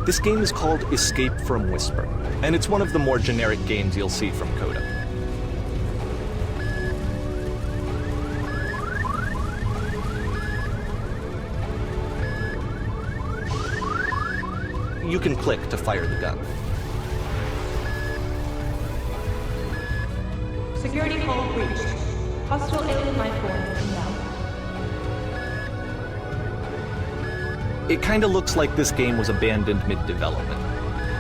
This game is called Escape from Whisper, and it's one of the more generic games you'll see from Coda. You can click to fire the gun. Security hull breached. Hostile alien life form inbound. It kinda looks like this game was abandoned mid-development.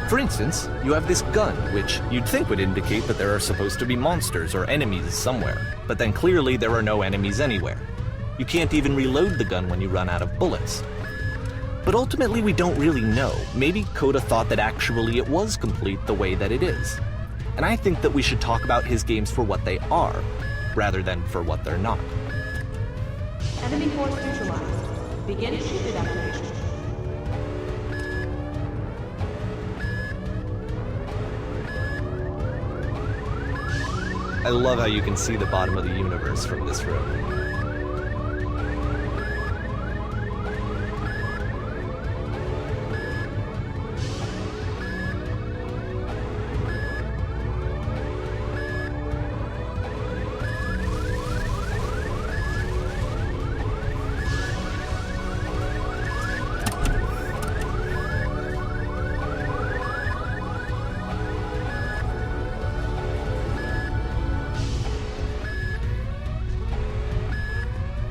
For instance, you have this gun, which you'd think would indicate that there are supposed to be monsters or enemies somewhere, but then clearly there are no enemies anywhere. You can't even reload the gun when you run out of bullets. But ultimately we don't really know. Maybe Coda thought that actually it was complete the way that it is. And I think that we should talk about his games for what they are, rather than for what they're not. Enemy force neutralized. Begin ship evacuation. I love how you can see the bottom of the universe from this room.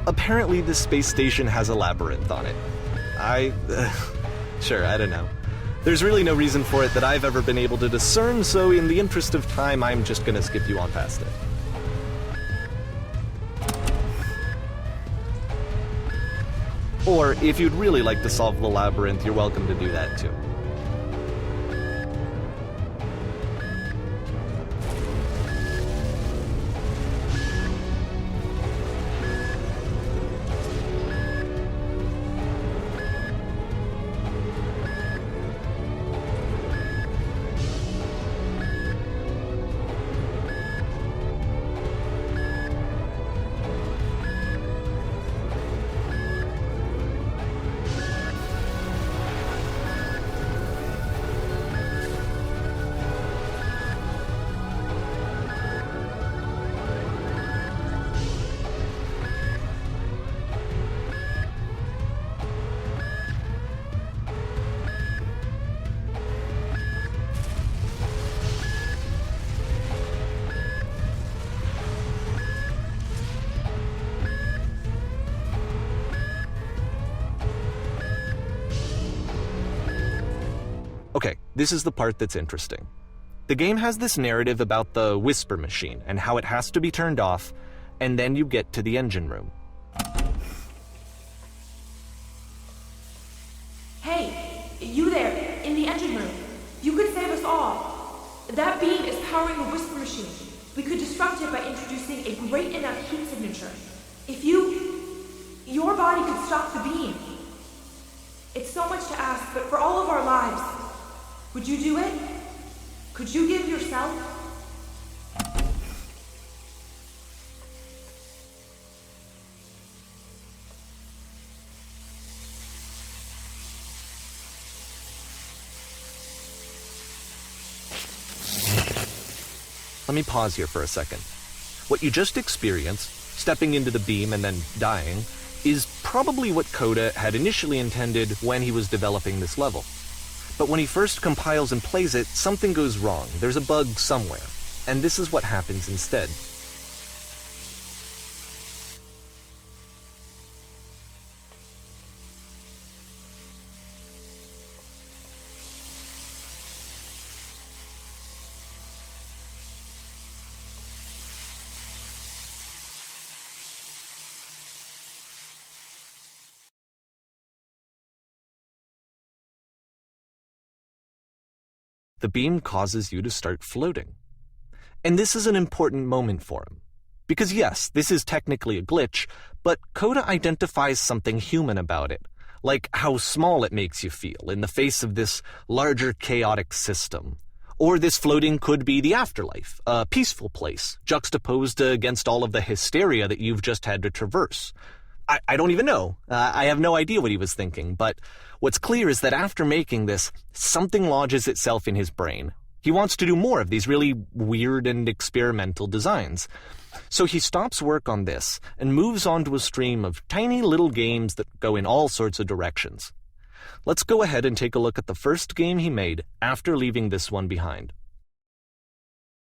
Apparently this space station has a labyrinth on it. Sure, I don't know. There's really no reason for it that I've ever been able to discern, so in the interest of time, I'm just gonna skip you on past it. Or, if you'd really like to solve the labyrinth, you're welcome to do that too. Okay, this is the part that's interesting. The game has this narrative about the Whisper machine and how it has to be turned off, and then you get to the engine room. Hey, you there, in the engine room. You could save us all. That beam is powering the Whisper machine. We could disrupt it by introducing a great enough heat signature. If your body could stop the beam. It's so much to ask, but for all of our lives, would you do it? Could you give yourself? Let me pause here for a second. What you just experienced, stepping into the beam and then dying, is probably what Coda had initially intended when he was developing this level. But when he first compiles and plays it, something goes wrong. There's a bug somewhere. And this is what happens instead. The beam causes you to start floating. And this is an important moment for him. Because yes, this is technically a glitch, but Coda identifies something human about it, like how small it makes you feel in the face of this larger chaotic system. Or this floating could be the afterlife, a peaceful place, juxtaposed against all of the hysteria that you've just had to traverse. I don't even know. I have no idea what he was thinking, but what's clear is that after making this, something lodges itself in his brain. He wants to do more of these really weird and experimental designs. So he stops work on this and moves on to a stream of tiny little games that go in all sorts of directions. Let's go ahead and take a look at the first game he made after leaving this one behind.